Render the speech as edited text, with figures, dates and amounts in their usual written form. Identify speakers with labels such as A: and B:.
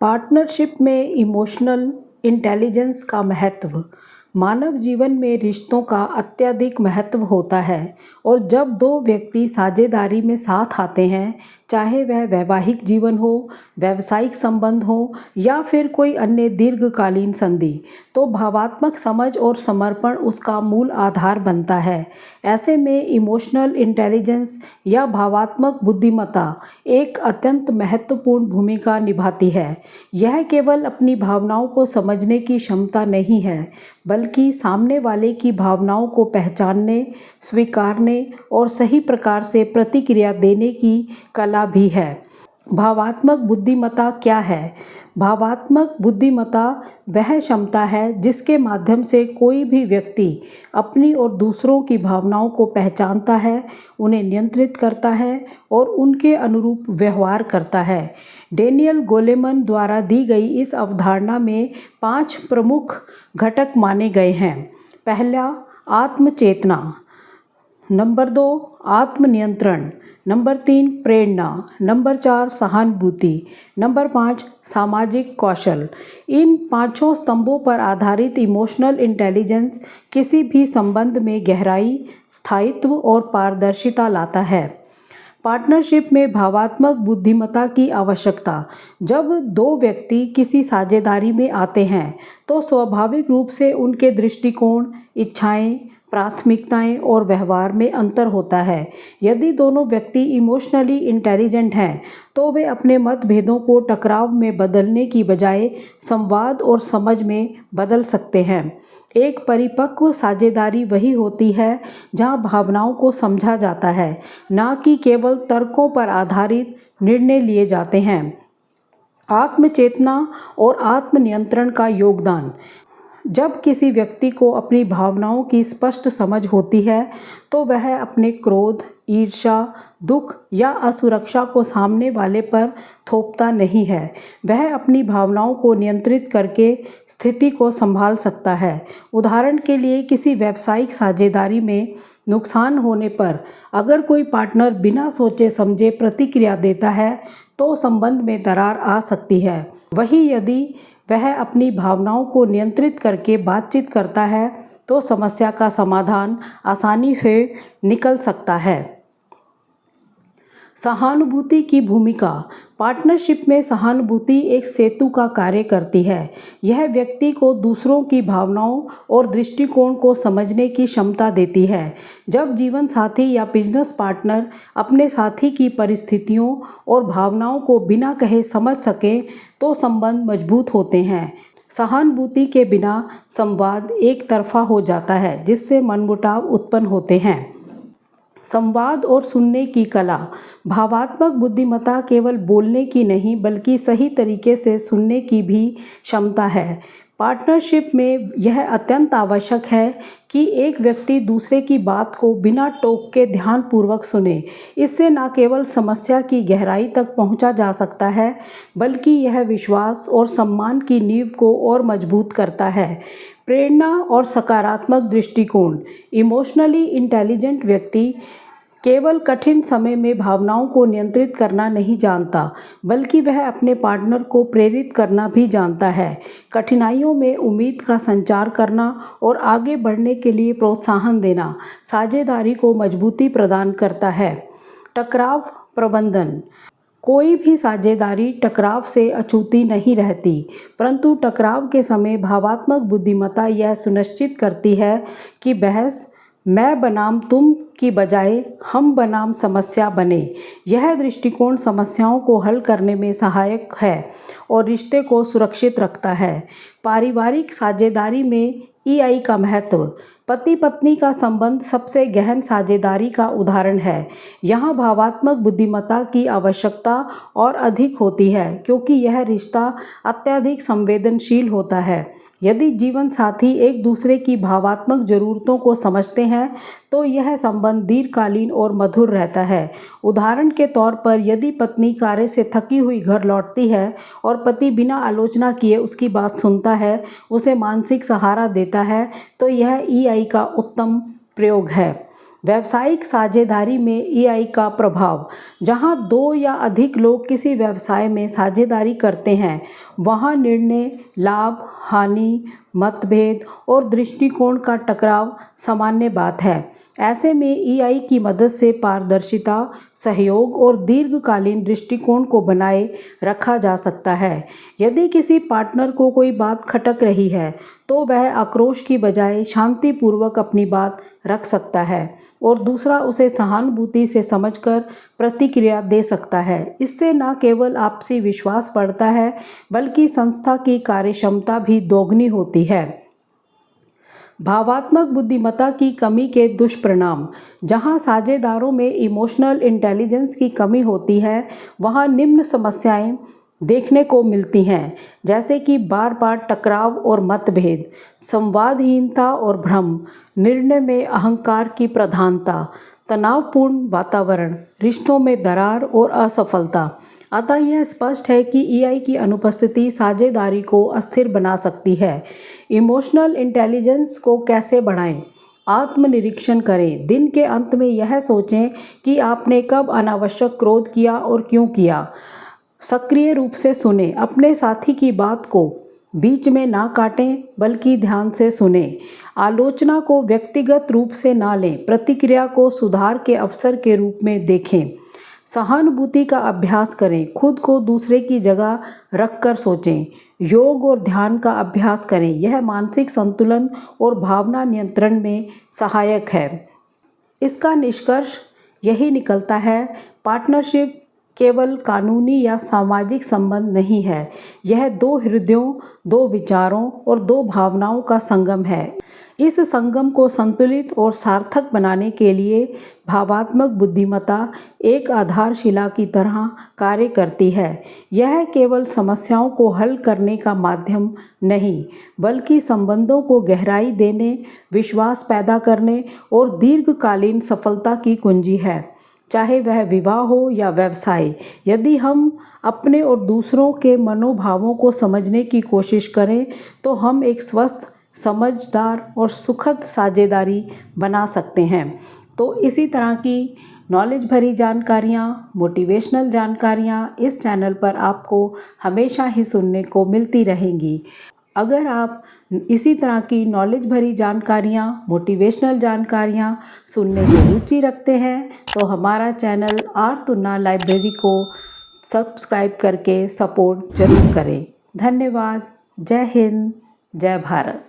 A: Partnership में emotional intelligence का महत्व। मानव जीवन में रिश्तों का अत्यधिक महत्व होता है और जब दो व्यक्ति साझेदारी में साथ आते हैं, चाहे वह वैवाहिक जीवन हो, व्यावसायिक संबंध हो या फिर कोई अन्य दीर्घकालीन संधि, तो भावात्मक समझ और समर्पण उसका मूल आधार बनता है। ऐसे में इमोशनल इंटेलिजेंस या भावात्मक बुद्धिमत्ता एक अत्यंत महत्वपूर्ण भूमिका निभाती है। यह केवल अपनी भावनाओं को समझने की क्षमता नहीं है, बल्कि सामने वाले की भावनाओं को पहचानने, स्वीकारने और सही प्रकार से प्रतिक्रिया देने की कला भी है। भावात्मक बुद्धिमत्ता क्या है? भावात्मक बुद्धिमत्ता वह क्षमता है जिसके माध्यम से कोई भी व्यक्ति अपनी और दूसरों की भावनाओं को पहचानता है, उन्हें नियंत्रित करता है और उनके अनुरूप व्यवहार करता है। डेनियल गोलेमन द्वारा दी गई इस अवधारणा में 5 प्रमुख घटक माने गए हैं। पहला, आत्मचेतना। नंबर 2, आत्मनियंत्रण। नंबर 3, प्रेरणा। नंबर 4, सहानुभूति। नंबर 5, सामाजिक कौशल। इन 5 स्तंभों पर आधारित इमोशनल इंटेलिजेंस किसी भी संबंध में गहराई, स्थायित्व और पारदर्शिता लाता है। पार्टनरशिप में भावात्मक बुद्धिमत्ता की आवश्यकता। जब दो व्यक्ति किसी साझेदारी में आते हैं तो स्वाभाविक रूप से उनके दृष्टिकोण, इच्छाएं, प्राथमिकताएं और व्यवहार में अंतर होता है। यदि दोनों व्यक्ति इमोशनली इंटेलिजेंट हैं तो वे अपने मतभेदों को टकराव में बदलने की बजाय संवाद और समझ में बदल सकते हैं। एक परिपक्व साझेदारी वही होती है जहां भावनाओं को समझा जाता है, न कि केवल तर्कों पर आधारित निर्णय लिए जाते हैं। आत्मचेतना और आत्मनियंत्रण का योगदान। जब किसी व्यक्ति को अपनी भावनाओं की स्पष्ट समझ होती है तो वह अपने क्रोध, ईर्ष्या, दुख या असुरक्षा को सामने वाले पर थोपता नहीं है। वह अपनी भावनाओं को नियंत्रित करके स्थिति को संभाल सकता है। उदाहरण के लिए, किसी व्यावसायिक साझेदारी में नुकसान होने पर अगर कोई पार्टनर बिना सोचे समझे प्रतिक्रिया देता है तो संबंध में दरार आ सकती है। वहीं यदि वह अपनी भावनाओं को नियंत्रित करके बातचीत करता है तो समस्या का समाधान आसानी से निकल सकता है। सहानुभूति की भूमिका। पार्टनरशिप में सहानुभूति एक सेतु का कार्य करती है। यह व्यक्ति को दूसरों की भावनाओं और दृष्टिकोण को समझने की क्षमता देती है। जब जीवन साथी या बिजनेस पार्टनर अपने साथी की परिस्थितियों और भावनाओं को बिना कहे समझ सकें तो संबंध मजबूत होते हैं। सहानुभूति के बिना संवाद एक तरफा हो जाता है, जिससे मनमुटाव उत्पन्न होते हैं। संवाद और सुनने की कला। भावात्मक बुद्धिमत्ता केवल बोलने की नहीं बल्कि सही तरीके से सुनने की भी क्षमता है। पार्टनरशिप में यह अत्यंत आवश्यक है कि एक व्यक्ति दूसरे की बात को बिना टोक के ध्यानपूर्वक सुने। इससे न केवल समस्या की गहराई तक पहुंचा जा सकता है, बल्कि यह विश्वास और सम्मान की नींव को और मजबूत करता है। प्रेरणा और सकारात्मक दृष्टिकोण। इमोशनली इंटेलिजेंट व्यक्ति केवल कठिन समय में भावनाओं को नियंत्रित करना नहीं जानता, बल्कि वह अपने पार्टनर को प्रेरित करना भी जानता है। कठिनाइयों में उम्मीद का संचार करना और आगे बढ़ने के लिए प्रोत्साहन देना साझेदारी को मजबूती प्रदान करता है। टकराव प्रबंधन। कोई भी साझेदारी टकराव से अछूती नहीं रहती, परंतु टकराव के समय भावात्मक बुद्धिमत्ता यह सुनिश्चित करती है कि बहस मैं बनाम तुम की बजाय हम बनाम समस्या बने। यह दृष्टिकोण समस्याओं को हल करने में सहायक है और रिश्ते को सुरक्षित रखता है। पारिवारिक साझेदारी में ईआई का महत्व। पति पत्नी का संबंध सबसे गहन साझेदारी का उदाहरण है। यहाँ भावात्मक बुद्धिमत्ता की आवश्यकता और अधिक होती है क्योंकि यह रिश्ता अत्यधिक संवेदनशील होता है। यदि जीवन साथी एक दूसरे की भावात्मक ज़रूरतों को समझते हैं तो यह संबंध दीर्घकालीन और मधुर रहता है। उदाहरण के तौर पर, यदि पत्नी कार्य से थकी हुई घर लौटती है और पति बिना आलोचना किए उसकी बात सुनता है, उसे मानसिक सहारा देता है, तो यह ईआई का उत्तम प्रयोग है। व्यावसायिक साझेदारी में ईआई का प्रभाव। जहां दो या अधिक लोग किसी व्यवसाय में साझेदारी करते हैं, वहां निर्णय, लाभ, हानि, मतभेद और दृष्टिकोण का टकराव सामान्य बात है। ऐसे में ईआई की मदद से पारदर्शिता, सहयोग और दीर्घकालीन दृष्टिकोण को बनाए रखा जा सकता है। यदि किसी पार्टनर को कोई बात खटक रही है, तो वह आक्रोश की बजाय शांतिपूर्वक अपनी बात रख सकता है और दूसरा उसे सहानुभूति से समझकर प्रतिक्रिया दे सकता है। इससे न केवल आपसी विश्वास बढ़ता है, बल्कि संस्था की कार्यक्षमता भी दोगुनी होती है। भावात्मक बुद्धिमत्ता की कमी के दुष्परिणाम। जहां साझेदारों में इमोशनल इंटेलिजेंस की कमी होती है, वहां निम्न समस्याएं देखने को मिलती हैं, जैसे कि बार बार टकराव और मतभेद, संवादहीनता और भ्रम, निर्णय में अहंकार की प्रधानता, तनावपूर्ण वातावरण, रिश्तों में दरार और असफलता। अतः यह स्पष्ट है कि ईआई की अनुपस्थिति साझेदारी को अस्थिर बना सकती है। इमोशनल इंटेलिजेंस को कैसे बढ़ाएं? आत्मनिरीक्षण करें। दिन के अंत में यह सोचें कि आपने कब अनावश्यक क्रोध किया और क्यों किया। सक्रिय रूप से सुने। अपने साथी की बात को बीच में ना काटें, बल्कि ध्यान से सुने। आलोचना को व्यक्तिगत रूप से ना लें, प्रतिक्रिया को सुधार के अवसर के रूप में देखें। सहानुभूति का अभ्यास करें। खुद को दूसरे की जगह रखकर सोचें। योग और ध्यान का अभ्यास करें। यह मानसिक संतुलन और भावना नियंत्रण में सहायक है। इसका निष्कर्ष यही निकलता है, पार्टनरशिप केवल कानूनी या सामाजिक संबंध नहीं है। यह दो हृदयों, दो विचारों और दो भावनाओं का संगम है। इस संगम को संतुलित और सार्थक बनाने के लिए भावात्मक बुद्धिमत्ता एक आधारशिला की तरह कार्य करती है। यह केवल समस्याओं को हल करने का माध्यम नहीं, बल्कि संबंधों को गहराई देने, विश्वास पैदा करने और दीर्घकालीन सफलता की कुंजी है। चाहे वह विवाह हो या व्यवसाय, यदि हम अपने और दूसरों के मनोभावों को समझने की कोशिश करें, तो हम एक स्वस्थ, समझदार और सुखद साझेदारी बना सकते हैं। तो इसी तरह की नॉलेज भरी जानकारियाँ, मोटिवेशनल जानकारियाँ इस चैनल पर आपको हमेशा ही सुनने को मिलती रहेंगी। अगर आप इसी तरह की नॉलेज भरी जानकारियाँ, मोटिवेशनल जानकारियाँ सुनने में रुचि रखते हैं, तो हमारा चैनल आर तुन्ना लाइब्रेरी को सब्सक्राइब करके सपोर्ट जरूर करें। धन्यवाद। जय हिंद, जय भारत।